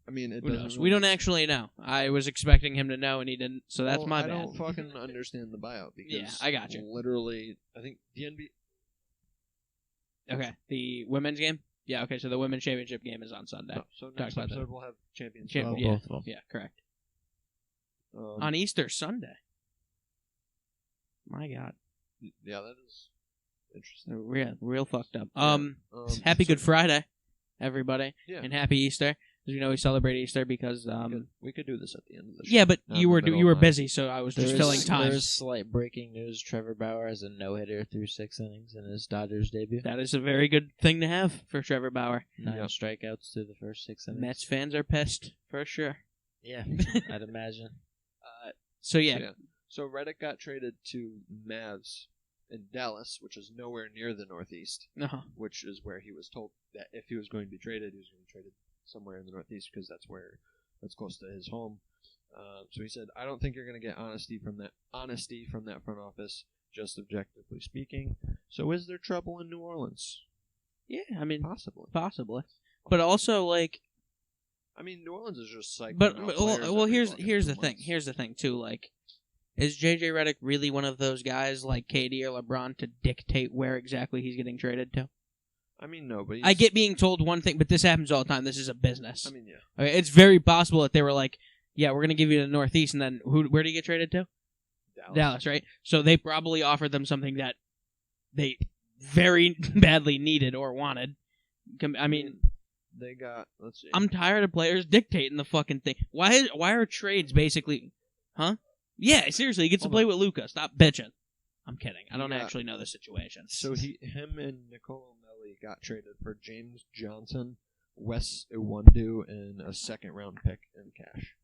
I mean, it Who doesn't. knows? Really We don't actually know. I was expecting him to know, and he didn't, so that's Well, my I bad. don't fucking understand the buyout because Yeah, I got you. Literally, I think the NBA. Okay, the women's game? Yeah, okay, so the women's championship game is on Sunday. No, so Talk next about episode that. we'll have champions. Champ- Well, yeah. both of them. Yeah, correct. Um, On Easter Sunday. My God. yeah, that is interesting. Real fucked up. Yeah. Happy so- Good Friday, everybody, Yeah. and happy Easter. As you know, we celebrate Easter because we could do this at the end of the show. yeah, but Not you in were the middle you were of busy, so I was just filling time. There's slight breaking news. Trevor Bauer has a no-hitter through 6 innings in his Dodgers debut. That is a very good thing to have for Trevor Bauer. 9 strikeouts through the first 6 innings. Mets fans are pissed for sure. Yeah, I'd imagine. So So Reddick got traded to Mavs in Dallas, which is nowhere near the Northeast, which is where he was told that if he was going to be traded, he was going to be traded somewhere in the Northeast because that's close to his home. So he said, "I don't think you're going to get honesty from that front office, just objectively speaking. So is there trouble in New Orleans? Yeah, I mean, possibly, but also like, I mean, New Orleans is just cycling. but out players well, every here's fucking the 2 thing. months. Here's the thing too. Like, is JJ Redick really one of those guys like KD or LeBron to dictate where exactly he's getting traded to? I mean, no, but I get being told one thing, but this happens all the time. This is a business. I mean, yeah. Okay, it's very possible that they were like, "Yeah, we're going to give you the Northeast," and then where do you get traded to? Dallas, right? So they probably offered them something that they very badly needed or wanted. I mean, they got. Let's see. I'm tired of players dictating the fucking thing. Why are trades basically? Huh? Yeah, seriously, he gets to play with Luka. Stop bitching. I'm kidding. I don't actually know the situation. So him and Nicolo Melli got traded for James Johnson, Wes Iwundu, and a second-round pick in cash.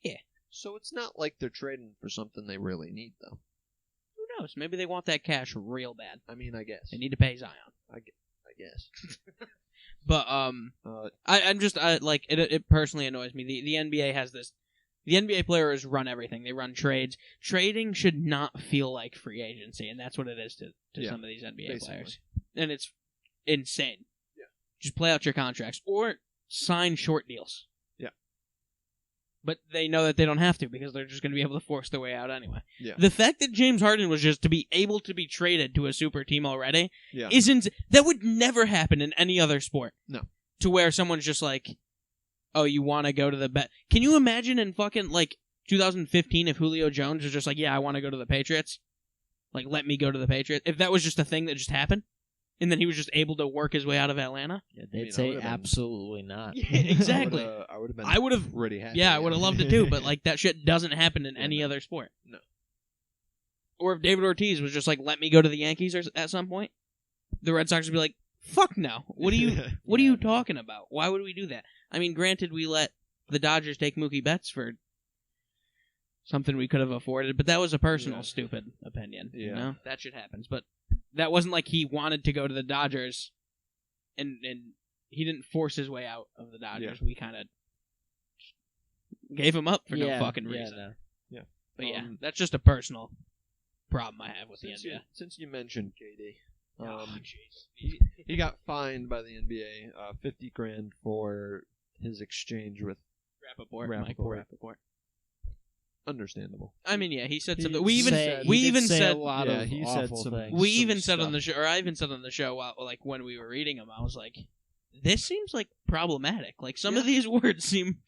Yeah. So it's not like they're trading for something they really need, though. Who knows? Maybe they want that cash real bad. I mean, I guess. They need to pay Zion. I guess. But I'm just like it personally annoys me. The NBA has this. The NBA players run everything. They run trades. Trading should not feel like free agency, and that's what it is to some of these NBA players. And it's insane. Yeah. Just play out your contracts or sign short deals. Yeah. But they know that they don't have to because they're just going to be able to force their way out anyway. Yeah. The fact that James Harden was just to be able to be traded to a super team already Yeah. that would never happen in any other sport. No. To where someone's just like, oh, you want to go to the bet? Can you imagine in fucking like 2015 if Julio Jones was just like, yeah, I want to go to the Patriots? Like, let me go to the Patriots. If that was just a thing that just happened, and then he was just able to work his way out of Atlanta. Yeah, they'd say absolutely not. Yeah, exactly. I would have really happy. Yeah, I would have loved it too, but like that shit doesn't happen in any other sport. No. Or if David Ortiz was just like, let me go to the Yankees at some point, the Red Sox would be like, fuck no. What are you talking about? Why would we do that? I mean, granted, we let the Dodgers take Mookie Betts for something we could have afforded, but that was a personal stupid opinion. Yeah. You know? That shit happens. But that wasn't like he wanted to go to the Dodgers, and he didn't force his way out of the Dodgers. Yeah. We kind of gave him up for no fucking reason. No. Yeah. But that's just a personal problem I have with the NBA. Since you mentioned KD, Oh, jeez. he got fined by the NBA $50,000 for his exchange with Michael Rappaport. Understandable. I mean, yeah, he said He something. did We say even said a lot yeah, of he said awful some- things. we even said stuff. on the show, or I even said on the show, like when we were reading them, I was like, this seems like problematic. Like some of these words seem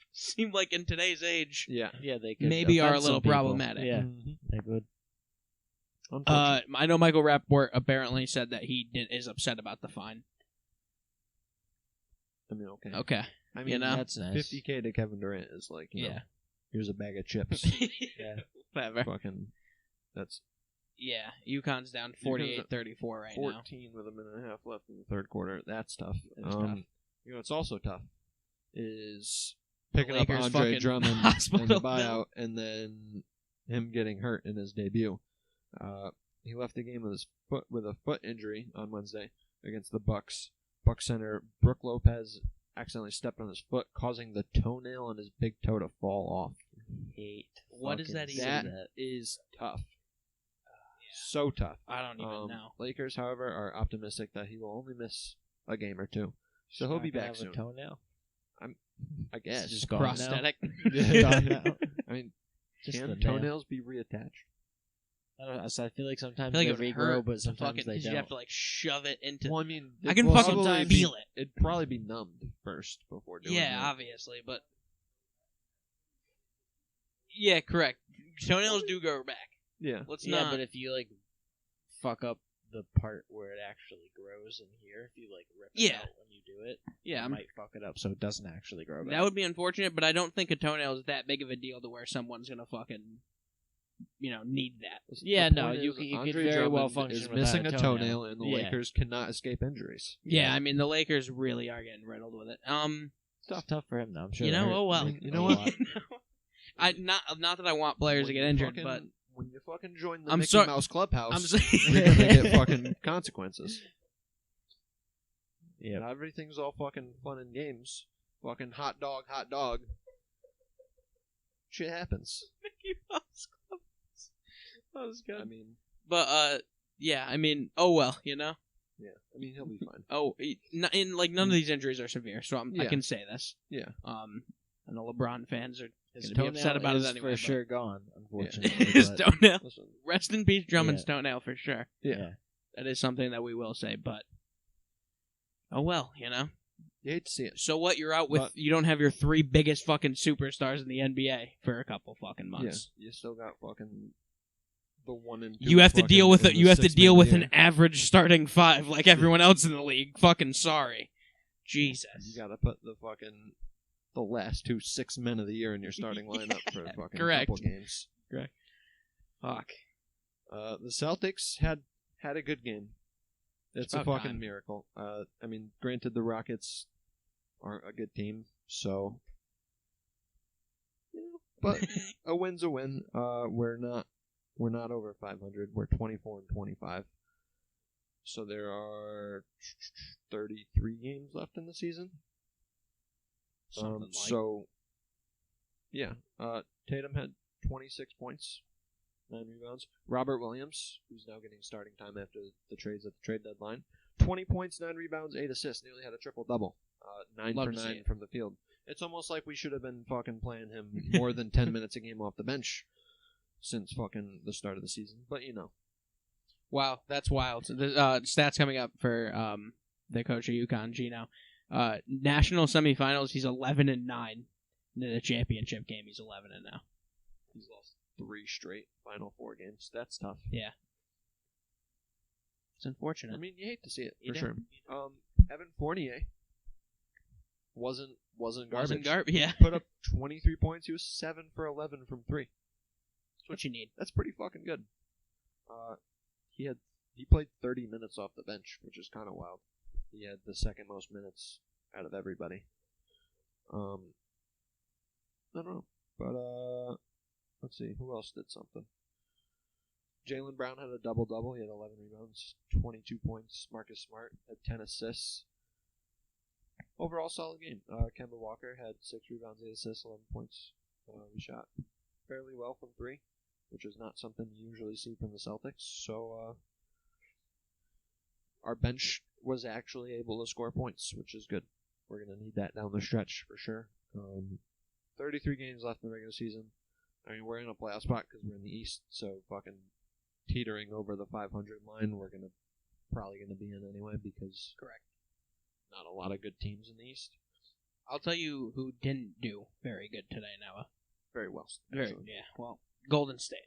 like in today's age, Yeah. Yeah, they could maybe are a offend some little people. problematic. Yeah, Mhm. they would. I know Michael Rappaport apparently said that he is upset about the fine. I mean, okay. Okay. I mean, You know? That's nice. $50,000 to Kevin Durant is like, you know, Yeah. here's a bag of chips. Yeah. Whatever. Fucking, that's Yeah, UConn's down 48-34 right 14 with a minute and a half left in the third quarter. That's tough. It's tough. You know, it's also tough is picking up Lakers Andre fucking Drummond in hospital the bill. buyout and then him getting hurt in his debut. He left the game with a foot injury on Wednesday against the Bucks. Bucks center Brook Lopez accidentally stepped on his foot, causing the toenail on his big toe to fall off. What is that even? That is tough. So tough. I don't even know. Lakers, however, are optimistic that he will only miss a game or two. So he'll be back Have soon. a toenail. I guess. Just gone Prosthetic. Gone now. I mean, Just the can nail. toenails be reattached? I don't know. So I feel like sometimes I feel they like it would regrow, hurt but sometimes fucking, they 'cause don't. you have to like shove it into. Well, I mean, I can it'd fucking probably feel be- it. It'd probably be numbed first before doing Yeah, that. obviously, but correct. Toenails do go back. Yeah. Let's Yeah, not. but if you like fuck up the part where it actually grows in here. If you like rip it out when you do it, Yeah, you might fuck it up so it doesn't actually grow back. that would be unfortunate, but I don't think a toenail is that big of a deal to where someone's gonna fucking, need that. Yeah, The no, point you is, could Andre very well Drummond function is without missing a a toenail, and the Yeah. Lakers cannot escape injuries. Yeah, I mean the Lakers really are getting riddled with it. It's tough for him though. I'm sure. You know, that hurt, oh well. like, You a know what? lot. I not that I want players to When get you injured, fucking- but when you fucking join the I'm Mickey sorry- Mouse Clubhouse, I'm saying you're gonna get fucking consequences. Yeah. Not everything's all fucking fun and games. Fucking hot dog. Shit happens. Mickey Mouse Club. That was good. I mean, But yeah, I mean, oh well, yeah. I mean, he'll be fine. Oh, none of these injuries are severe, so I Yeah. can say this. Yeah. I know LeBron fans are His gonna be upset toenail about is it anyway. for sure gone, but- unfortunately. His but- toenail. Listen, Rest in peace, Drummond's toenail for sure. yeah. That is something that we will say, but oh well, You hate to see it. So what? You're out with But- you don't have your 3 biggest fucking superstars in the NBA for a couple fucking Yeah. months. You still got fucking the 1 and 2. You have to deal with it. You have to deal with an an average starting 5 like everyone else in the league. Fucking sorry, Jesus. You gotta put the last 2 6 men of the year in your starting lineup for a fucking correct. couple games. Fuck. The Celtics had a good game. It's a about fucking time. miracle. I mean, granted, the Rockets aren't a good team, so but a win's a win. We're not over 500. We're 24-25. So there are 33 games left in the season. Something like. So yeah, Tatum had 26 points, 9 rebounds. Robert Williams, who's now getting starting time after the trades at the trade deadline, 20 points, 9 rebounds, 8 assists. Nearly had a triple-double. 9 Love for to see 9 it. from the field. It's almost like we should have been fucking playing him more than 10 minutes a game off the bench since fucking the start of the season. But, Wow, that's wild. The stats coming up for the coach of UConn, Gino. National semifinals, he's 11-9. In the championship game, he's 11-0. he's lost 3 straight Final Four games. That's tough. It's unfortunate. I mean, you hate to see it, You for do. sure. Evan Fournier wasn't garbage. Wasn't garbage. Yeah, Put up 23 points. He was 7 for 11 from 3. that's what you need. That's pretty fucking good. He played 30 minutes off the bench, which is kind of wild. He had the second most minutes out of everybody. I don't know, but let's see who else did something. Jaylen Brown had a double-double. He had 11 rebounds, 22 points. Marcus Smart had 10 assists. Overall, solid game. Kemba Walker had 6 rebounds, 8 assists, 11 points. We shot fairly well from 3, which is not something you usually see from the Celtics. So our bench was actually able to score points, which is good. We're going to need that down the stretch for sure. 33 games left in the regular season. I mean, we're in a playoff spot because we're in the East, so fucking teetering over the 500 line, we're probably going to be in anyway because Correct. not a lot of good teams in the East. I'll tell you who didn't do very good today, Noah. Very well. Very, actually. yeah. Well, Golden State.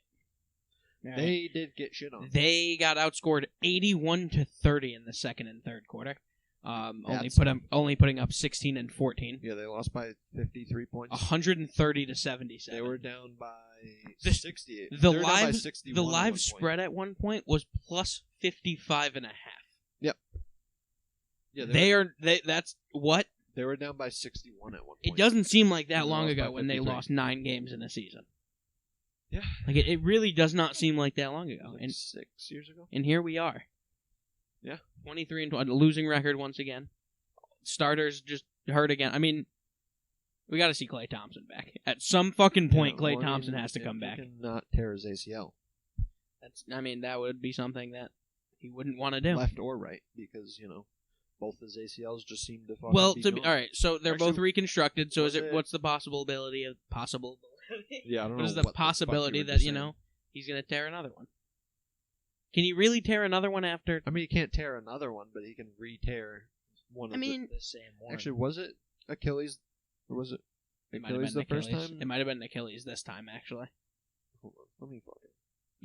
Yeah. They did get shit on. They got outscored 81-30 in the second and third quarter. That's- Only putting up 16 and 14. Yeah, they lost by 53 points. 130-77. They were down by The- 68. The They were down by live 61 the at one live point. spread at one point was plus 55.5. Yeah, That's what they were down by 61 at one point. it doesn't seem like that They long lost by ago when they 53. lost 9 games in a season. Yeah. Like it really does not seem like that long ago. Like And 6 years ago. and here we are. Yeah. 23 and 20, losing record once again. Starters just hurt again. I mean, we got to see Klay Thompson back. At some fucking point, Yeah, Klay well, I Thompson mean, has to if come he back. cannot tear his ACL, That would be something that he wouldn't want to do. left or right, because both his ACLs just seem to fucking Well, be all right. So they're both Actually, reconstructed. So was it- what's the possibility of Yeah, I don't know. What is the what fuck possibility you were that just saying. he's gonna tear another one? Can he really tear another one after? I mean, he can't tear another one, but he can re-tear one. I mean, The same one. actually, was it Achilles or was it it might have Achilles been the first Achilles. time? It might have been Achilles this time, actually. Hold on, let me fucking.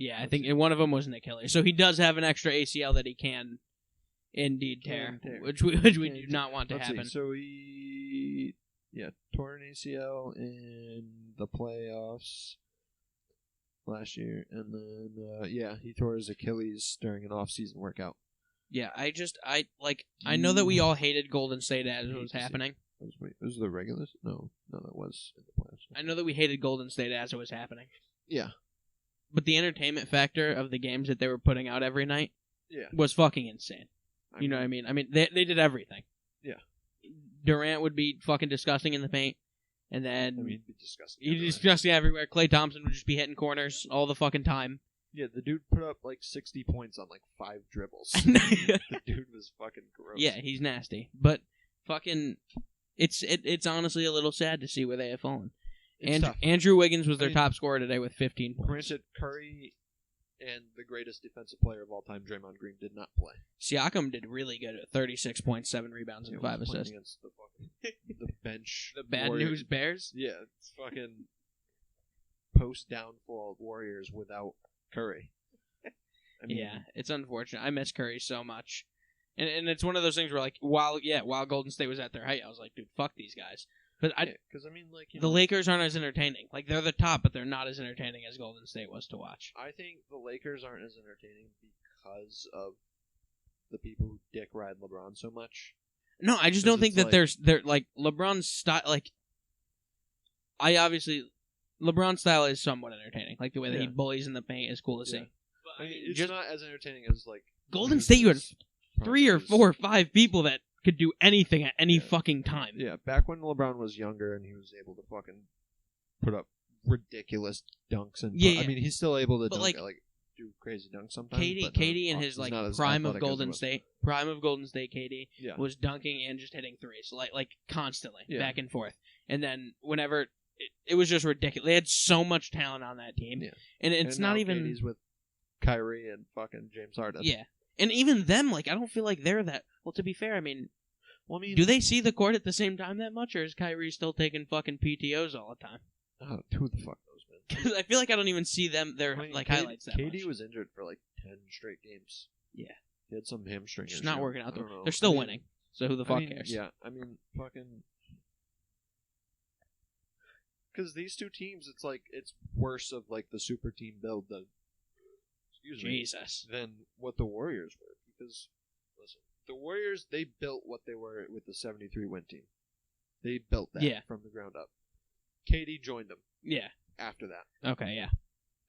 Yeah, I think one of them was an Achilles. So he does have an extra ACL that he can indeed tear, which we do not want to happen. So he tore an ACL in the playoffs last year, and then he tore his Achilles during an off-season workout. Yeah, I know that we all hated Golden State as it was happening. Was the regulars? No, that was in the playoffs. I know that we hated Golden State as it was happening. Yeah. But the entertainment factor of the games that they were putting out every night was fucking insane. You know what I mean? I mean, they did everything. Yeah. Durant would be fucking disgusting in the paint, and then he'd be disgusting. He'd be disgusting everywhere. Klay Thompson would just be hitting corners all the fucking time. Yeah, the dude put up like 60 points on like 5 dribbles. The dude was fucking gross. Yeah, he's nasty. But fucking, it's honestly a little sad to see where they have fallen. Andrew Wiggins was their top scorer today with 15 points. Granted, Curry and the greatest defensive player of all time, Draymond Green, did not play. Siakam did really good at 36 points, 7 rebounds, and 5 assists. Against the bench. The Bad News Bears? Yeah, it's fucking post-downfall Warriors without Curry. I mean, yeah, it's unfortunate. I miss Curry so much. And it's one of those things where, like, while Golden State was at their height, I was like, dude, fuck these guys. But because I mean, like, the Lakers aren't as entertaining. Like, they're the top, but they're not as entertaining as Golden State was to watch. I think the Lakers aren't as entertaining because of the people who dick ride LeBron so much. No, I just don't think that they're like LeBron's style. Like, LeBron's style is somewhat entertaining. Like the way that he bullies in the paint is cool to see. But, I mean, it's just not as entertaining as like Golden State. You had 3 or 4 or 5 people that could do anything at any fucking time. Yeah, back when LeBron was younger and he was able to fucking put up ridiculous dunks and I mean, he's still able to do crazy dunks sometimes. KD in his like prime of Golden State, KD was dunking and just hitting threes like constantly back and forth. And then whenever it was just ridiculous. They had so much talent on that team, and it's not even. KD's with Kyrie and fucking James Harden. Yeah. And even them, like, I don't feel like they're that... Well, to be fair, I mean, do they see the court at the same time that much, or is Kyrie still taking fucking PTOs all the time? Who the fuck knows, man? Because I feel like I don't even see them, highlights that much. KD was injured for, like, 10 straight games. Yeah. He had some hamstring issue. It's not working out. They're still winning, so who the fuck cares? Yeah, I mean, fucking... Because these two teams, it's like, it's worse of, like, the super team build than... than what the Warriors were. Because, listen, the Warriors, they built what they were with the 73 win team. They built that from the ground up. KD joined them. Yeah. After that. Okay, yeah.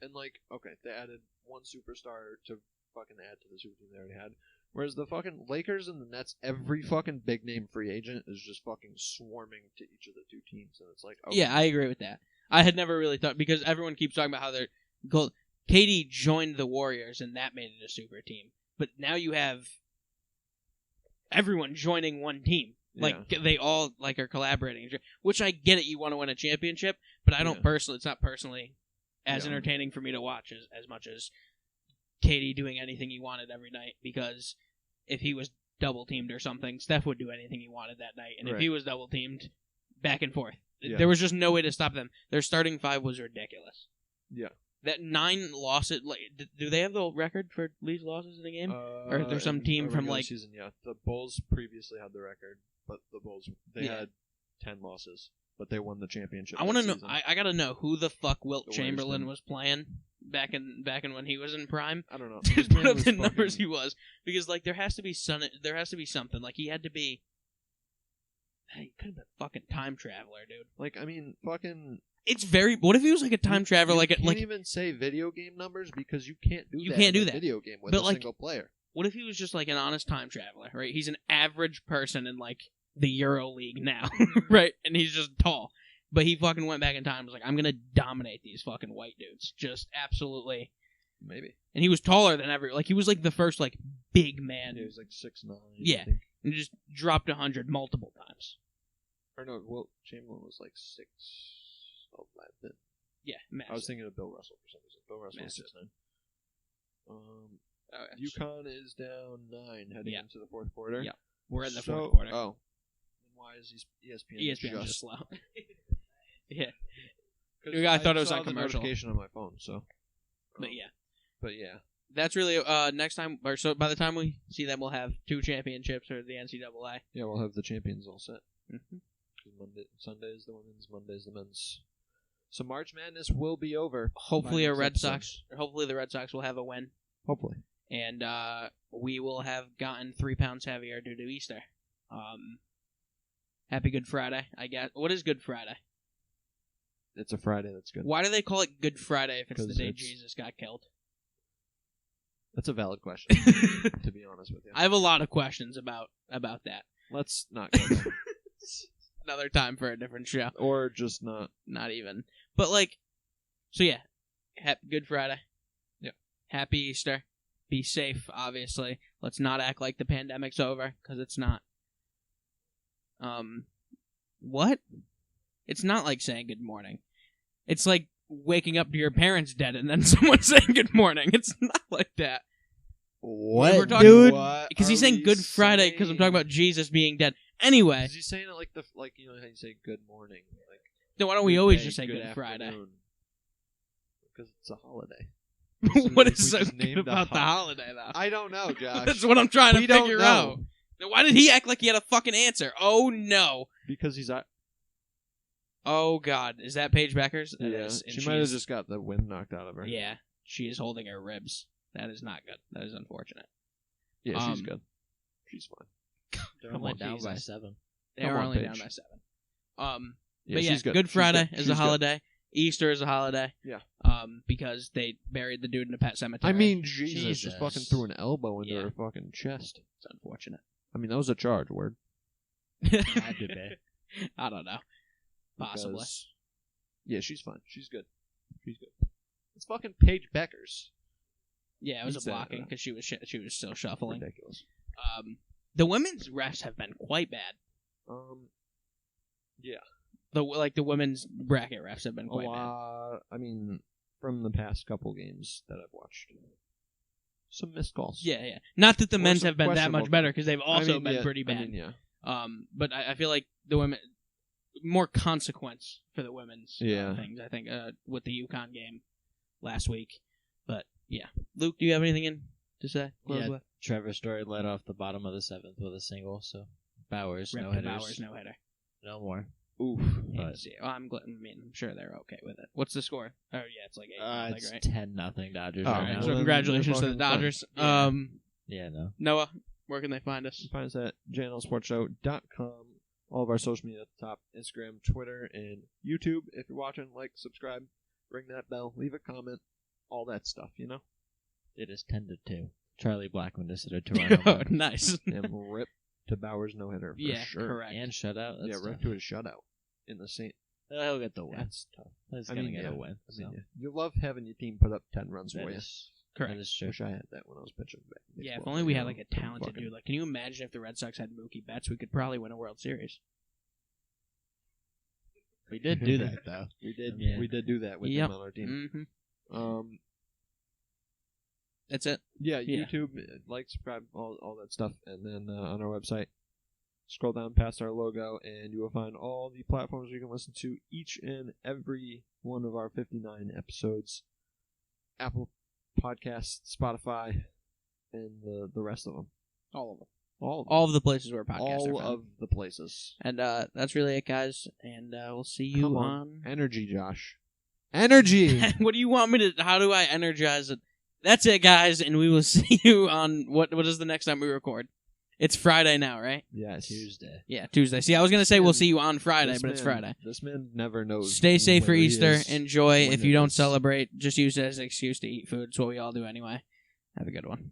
And, like, they added one superstar to fucking add to the super team they already had. Whereas the fucking Lakers and the Nets, every fucking big name free agent is just fucking swarming to each of the two teams. And it's like, okay. Yeah, I agree with that. I had never really thought, because everyone keeps talking about how they're gold. KD joined the Warriors, and that made it a super team. But now you have everyone joining one team. Like, they all, like, are collaborating. Which I get it, you want to win a championship, but I don't personally, it's not personally as entertaining for me to watch as much as KD doing anything he wanted every night. Because if he was double-teamed or something, Steph would do anything he wanted that night. And if he was double-teamed, back and forth. Yeah. There was just no way to stop them. Their starting 5 was ridiculous. Yeah. That 9 losses, like, do they have the record for least losses in a game? Or is there some team from, like... season, the Bulls previously had the record, but the Bulls, they had 10 losses, but they won the championship. I want to know, I gotta know who the fuck Wilt Chamberlain was playing back in when he was in prime. I don't know. To put up the numbers he was. Because, like, there has to be something. Like, he had to be... He could have been a fucking time traveler, dude. Like, I mean, fucking... It's very... What if he was like a time traveler? You can't even say video game numbers because you can't do that. Video game with a single player. What if he was just like an honest time traveler, right? He's an average person in like the Euro League now, right? And he's just tall. But he fucking went back in time and was like, I'm going to dominate these fucking white dudes. Just absolutely. Maybe. And he was taller than ever. Like, he was like the first like big man. Yeah, he was like 6'9". Yeah. And just dropped 100 multiple times. Or no, Wilt Chamberlain was like 6... Oh, man. Yeah, massive. I was thinking of Bill Russell for some reason. Bill Russell was 6'9". UConn is down 9 heading into the fourth quarter. Yeah, we're in the fourth quarter. Oh. Why is ESPN just slow? Yeah. I thought it was on commercial. Notification on my phone, so. But yeah. But yeah. That's really next time, or so by the time we see them, we'll have 2 championships for the NCAA. Yeah, we'll have the champions all set. Mm-hmm. Sunday is the women's, Monday is the men's. So March Madness will be over. Hopefully the Red Sox will have a win. Hopefully. And we will have gotten 3 pounds heavier due to Easter. Happy Good Friday, I guess. What is Good Friday? It's a Friday. That's good. Why do they call it Good Friday if it's the day it's... Jesus got killed? That's a valid question, to be honest with you. I have a lot of questions about that. Let's not go there. Another time for a different show. Or just not. Not even. But, like, so yeah. Happy Good Friday. Yep. Happy Easter. Be safe, obviously. Let's not act like the pandemic's over, because it's not. What? It's not like saying good morning. It's like waking up to your parents dead and then someone saying good morning. It's not like that. What, we're talking, dude? Because he's saying Good Friday because I'm talking about Jesus being dead. Anyway. Is he saying it like you know how you say good morning? Like, then why don't we always just say Good Friday? Because it's a holiday. What is so good about the holiday, though? I don't know, Josh. That's what I'm trying to figure out. Then why did he act like he had a fucking answer? Oh, no. Because he's... Oh, God. Is that Paige Becker's? Yeah, she might have just got the wind knocked out of her. Yeah, she is holding her ribs. That is not good. That is unfortunate. Yeah, she's good. She's fine. They're only down by 7. They are only down by 7. But yeah, she's good. Good Friday is a holiday. Good. Easter is a holiday. Yeah. Because they buried the dude in a pet cemetery. I mean, Jesus just fucking threw an elbow into her fucking chest. It's unfortunate. I mean, that was a charge, word. Had to be. I don't know. Possibly. Because, yeah, she's fine. She's good. She's good. It's fucking Paige Becker's. Yeah, it was a blocking because she was still shuffling. Ridiculous. The women's refs have been quite bad. Yeah. The women's bracket refs have been quite bad. I mean, from the past couple games that I've watched, some missed calls. Yeah. Not that the Or men's some have been that much better because they've also been pretty bad. I mean, yeah. But I feel like the women more consequence for the women's things. I think with the UConn game last week. But yeah, Luke, do you have anything to say? Yeah, Trevor Story led off the bottom of the 7th with a single. So Bowers no hitters. Bowers no hitter. No more. Oof. But well, I'm sure they're okay with it. What's the score? Oh yeah, it's like 8-0, it's right? 10-0 Dodgers. Oh, right now. So congratulations to the Dodgers. Yeah. Yeah, no. Noah, where can they find us? You can find us at JNLSportsShow.com. All of our social media at the top: Instagram, Twitter, and YouTube. If you're watching, like, subscribe, ring that bell, leave a comment, all that stuff. You know. It is 10-2. Charlie Blackmon decided to run. Oh, nice. And rip to Bowers no hitter. Yeah, sure. correct. And shutout. Yeah, That's rip tough. to his shutout in the Saint. He'll get the win. That's tough. He's gonna get a win. I mean, So. yeah. You love having your team put up 10 runs That for you. is Correct. That is true. Wish I had that when I was pitching back. in Yeah, if baseball, only we you had know, like a talented fucking- dude. Like, can you imagine if the Red Sox had Mookie Betts? We could probably win a World Series. We did do that though. We did. Yeah. We did do that with Yep. him on our team. Mm-hmm. That's it. Yeah, Yeah. YouTube, like, subscribe, all that stuff, and then on our website, scroll down past our logo, and you will find all the platforms you can listen to each and every one of our 59 episodes. Apple Podcasts, Spotify, and the rest of them. All of them. All of the places where podcasts are all found. of the places. And that's really it, guys. And we'll see you Come on... Energy, Josh. Energy! What do you want me to... How do I energize it? That's it, guys, and we will see you on... What is the next time we record? It's Friday now, right? Yes. Tuesday. Yeah, Tuesday. See, I was going to say we'll see you on Friday, but it's Friday. This man never knows. Stay safe for where he Easter. is, Enjoy. when If it you don't is. celebrate, just use it as an excuse to eat food. It's what we all do anyway. Have a good one.